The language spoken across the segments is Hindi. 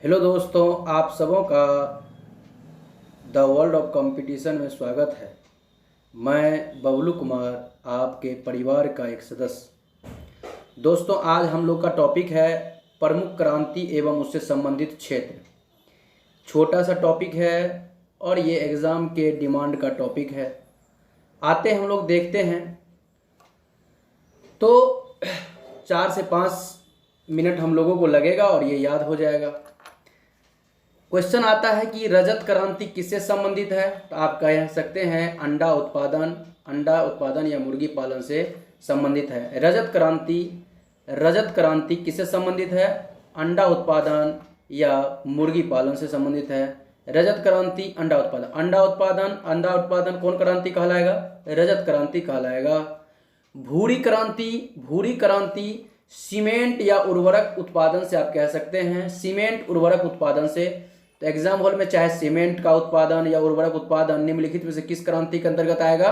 हेलो दोस्तों, आप सबों का द वर्ल्ड ऑफ कंपटीशन में स्वागत है। मैं बबलू कुमार, आपके परिवार का एक सदस्य। दोस्तों, आज हम लोग का टॉपिक है प्रमुख क्रांति एवं उससे संबंधित क्षेत्र। छोटा सा टॉपिक है और ये एग्ज़ाम के डिमांड का टॉपिक है। आते हम लोग देखते हैं तो 4 से 5 मिनट हम लोगों को लगेगा और ये याद हो जाएगा। क्वेश्चन आता है कि रजत क्रांति किससे संबंधित है। तो आप कह सकते हैं अंडा उत्पादन या मुर्गी पालन से संबंधित है। रजत क्रांति किससे संबंधित है? अंडा उत्पादन या मुर्गी पालन से संबंधित है। रजत क्रांति, अंडा उत्पादन कौन क्रांति कहलाएगा? रजत क्रांति कहलाएगा। भूरी क्रांति सीमेंट या उर्वरक उत्पादन से आप कह सकते हैं, सीमेंट उर्वरक उत्पादन से। तो एग्जाम हॉल में चाहे सीमेंट का उत्पादन या उर्वरक उत्पादन निम्नलिखित में से किस क्रांति के अंतर्गत आएगा?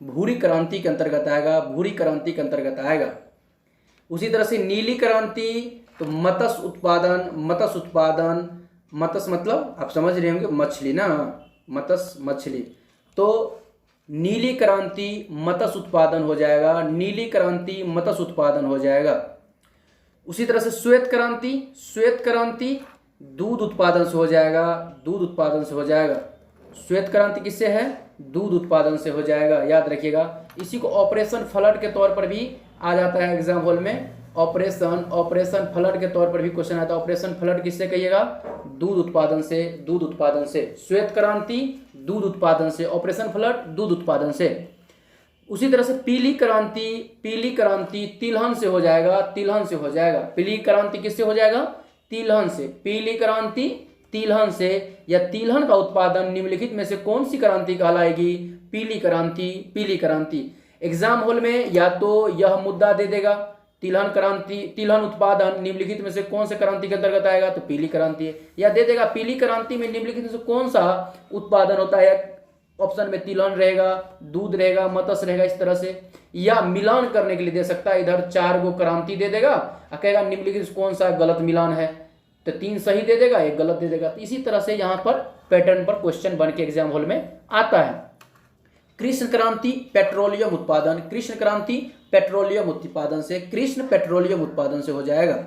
भूरी क्रांति के अंतर्गत आएगा, भूरी क्रांति के अंतर्गत आएगा। उसी तरह से नीली क्रांति, तो मत्स्य उत्पादन, मत्स्य मतलब आप समझ रहे होंगे मछली ना, मछली। तो नीली क्रांति मत्स्य उत्पादन हो जाएगा, नीली क्रांति मत्स्य उत्पादन हो जाएगा। उसी तरह से श्वेत क्रांति दूध उत्पादन से हो जाएगा, दूध उत्पादन से हो जाएगा। श्वेत क्रांति किससे है? दूध उत्पादन से हो जाएगा, याद रखिएगा। इसी को ऑपरेशन फ्लड के तौर पर भी आ जाता है एग्जाम हॉल में। ऑपरेशन फ्लड के तौर पर भी क्वेश्चन आता है। ऑपरेशन फ्लड किससे कहिएगा? दूध उत्पादन से। श्वेत क्रांति दूध उत्पादन से, ऑपरेशन फ्लड दूध उत्पादन से। उसी तरह से पीली क्रांति तिलहन से हो जाएगा, पीली क्रांति किससे हो जाएगा? तिलहन से। पीली क्रांति तिलहन से, या तिलहन का उत्पादन निम्नलिखित में से कौन सी क्रांति कहलाएगी? पीली क्रांति। एग्जाम हॉल में या तो यह मुद्दा दे देगा, तिलहन उत्पादन निम्नलिखित में से कौन से क्रांति के अंतर्गत आएगा? तो पीली क्रांति है। या दे देगा पीली क्रांति में निम्नलिखित में से कौन सा उत्पादन होता है? ऑप्शन में तिलहन रहेगा, दूध रहेगा, मत्स्य रहेगा, इस तरह से। या मिलान करने के लिए दे सकता है, इधर 4 गो क्रांति दे देगा और कहेगा निम्नलिखित कौन सा गलत मिलान है, तो 3 सही दे देगा, 1 गलत दे देगा। तो इसी तरह से यहाँ पर पैटर्न पर क्वेश्चन बन के एग्जाम हॉल में आता है। कृष्ण क्रांति पेट्रोलियम उत्पादन से हो जाएगा।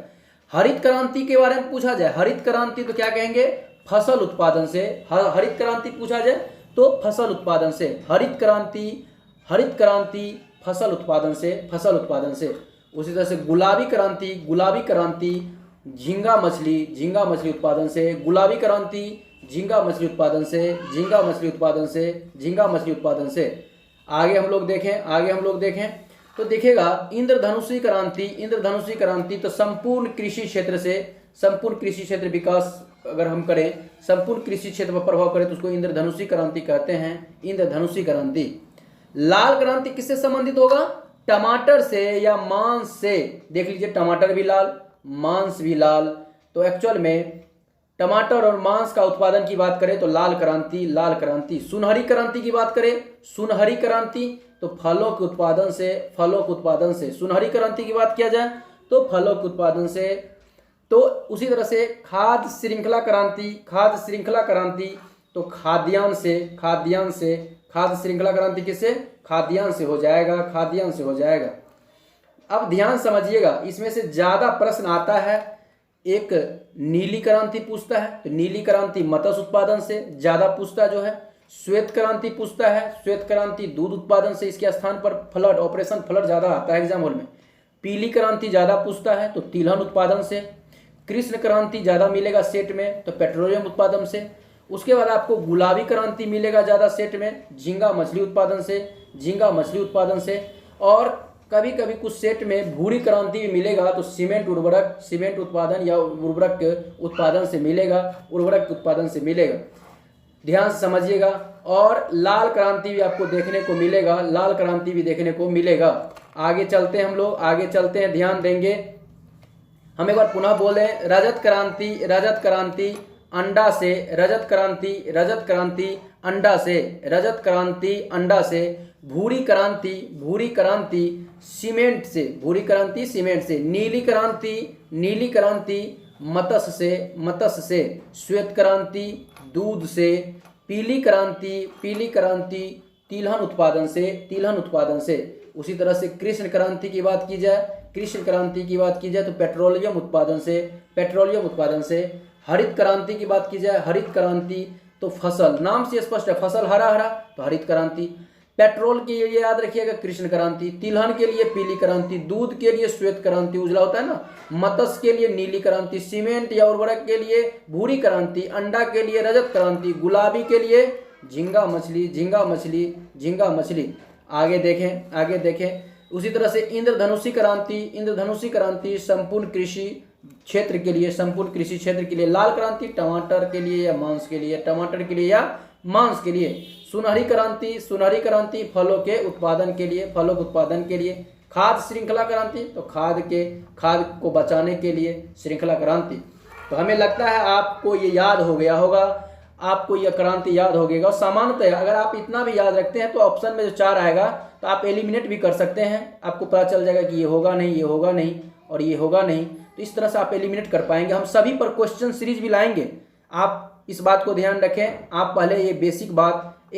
हरित क्रांति के बारे में पूछा जाए, हरित क्रांति तो क्या कहेंगे? फसल उत्पादन से। हरित क्रांति पूछा जाए तो फसल उत्पादन से। हरित क्रांति फसल उत्पादन से। उसी तरह से गुलाबी क्रांति झींगा मछली उत्पादन से। गुलाबी क्रांति झींगा मछली उत्पादन से। आगे हम लोग देखें तो दिखेगा इंद्रधनुषी क्रांति। तो संपूर्ण कृषि क्षेत्र विकास अगर हम करें, संपूर्ण कृषि क्षेत्र पर प्रभाव करें तो उसको इंद्रधनुषी क्रांति कहते हैं, इंद्रधनुषी क्रांति। लाल क्रांति किससे संबंधित होगा? टमाटर से या मांस से। देख लीजिए, टमाटर भी लाल, मांस भी लाल। तो एक्चुअल में टमाटर और मांस का उत्पादन की बात करें तो लाल क्रांति। सुनहरी क्रांति की बात करें, सुनहरी क्रांति तो फलों के उत्पादन से। सुनहरी क्रांति की बात किया जाए तो फलों के उत्पादन से। तो उसी तरह से खाद्य श्रृंखला क्रांति तो खाद्यान्न से। खाद्य श्रृंखला क्रांति किससे? खाद्यान्न से हो जाएगा। अब ध्यान समझिएगा, इसमें से ज्यादा प्रश्न आता है। एक नीली क्रांति पूछता है, तो नीली क्रांति मत्स्य उत्पादन से ज्यादा पूछता जो है। श्वेत क्रांति पूछता है, श्वेत क्रांति दूध उत्पादन से। इसके स्थान पर ऑपरेशन फ्लड ज्यादा आता है एग्जाम हॉल में। पीली क्रांति ज्यादा पूछता है, तो तिलहन उत्पादन से। कृष्ण क्रांति ज्यादा मिलेगा सेट में, तो पेट्रोलियम उत्पादन से। उसके बाद आपको गुलाबी क्रांति मिलेगा ज्यादा सेट में, झींगा मछली उत्पादन से। और कभी कभी कुछ सेट में भूरी क्रांति भी मिलेगा, तो सीमेंट उत्पादन या उर्वरक उत्पादन से मिलेगा। ध्यान से समझिएगा। और लाल क्रांति भी आपको देखने को मिलेगा। आगे चलते हैं हम लोग, ध्यान देंगे। हम एक बार पुनः बोले, रजत क्रांति अंडा से। भूरी क्रांति सीमेंट से। नीली क्रांति मत्स्य से श्वेत क्रांति, दूध से पीली क्रांति तिलहन उत्पादन से। उसी तरह से कृष्ण क्रांति की बात की जाए तो पेट्रोलियम उत्पादन से। हरित क्रांति की बात की जाए, हरित क्रांति तो फसल, नाम से स्पष्ट है, फसल हरा हरा तो हरित क्रांति। पेट्रोल के लिए याद रखिएगा कृष्ण क्रांति, तिलहन के लिए पीली क्रांति, दूध के लिए श्वेत क्रांति उजला होता है ना, मत्स्य के लिए नीली क्रांति, सीमेंट या उर्वरक के लिए भूरी क्रांति, अंडा के लिए रजत क्रांति, गुलाबी के लिए झींगा मछली। आगे देखें उसी तरह से इंद्रधनुषी क्रांति संपूर्ण कृषि क्षेत्र के लिए। लाल क्रांति टमाटर के लिए या मांस के लिए। सुनहरी क्रांति फलों के उत्पादन के लिए। खाद्य श्रृंखला क्रांति तो खाद को बचाने के लिए श्रृंखला क्रांति। तो हमें लगता है आपको ये याद हो गया होगा, आपको यह क्रांति याद हो गएगा। सामान्यतः अगर आप इतना भी याद रखते हैं तो ऑप्शन में जो 4 आएगा तो आप एलिमिनेट भी कर सकते हैं, आपको पता चल जाएगा कि ये होगा नहीं और ये होगा नहीं, तो इस तरह से आप एलिमिनेट कर पाएंगे। हम सभी पर क्वेश्चन सीरीज भी लाएंगे, आप इस बात को ध्यान रखें। आप पहले ये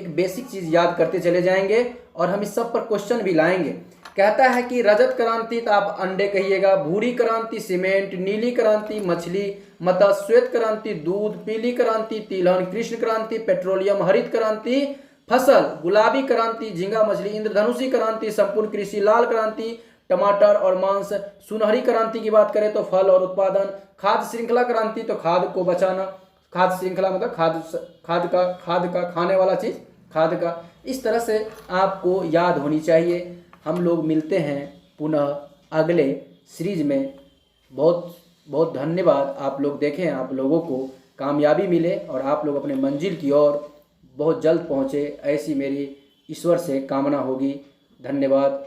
बेसिक चीज़ याद करते चले जाएंगे और हम इस सब पर क्वेश्चन भी लाएंगे। कहता है कि रजत क्रांति तो आप अंडे कहिएगा, भूरी क्रांति सीमेंट, नीली क्रांति मछली, मत्स्य, श्वेत क्रांति दूध, पीली क्रांति तिलहन, कृष्ण क्रांति पेट्रोलियम, हरित क्रांति फसल, गुलाबी क्रांति झींगा मछली, इंद्रधनुषी क्रांति संपूर्ण कृषि, लाल क्रांति टमाटर और मांस, सुनहरी क्रांति की बात करें तो फल और उत्पादन, खाद्य श्रृंखला क्रांति तो खाद को बचाना, खाद्य श्रृंखला मतलब खाद का खाने वाला चीज़ खाद का। इस तरह से आपको याद होनी चाहिए। हम लोग मिलते हैं पुनः अगले सीरीज में। बहुत बहुत धन्यवाद। आप लोग देखें, आप लोगों को कामयाबी मिले और आप लोग अपने मंजिल की ओर बहुत जल्द पहुँचे, ऐसी मेरी ईश्वर से कामना होगी। धन्यवाद।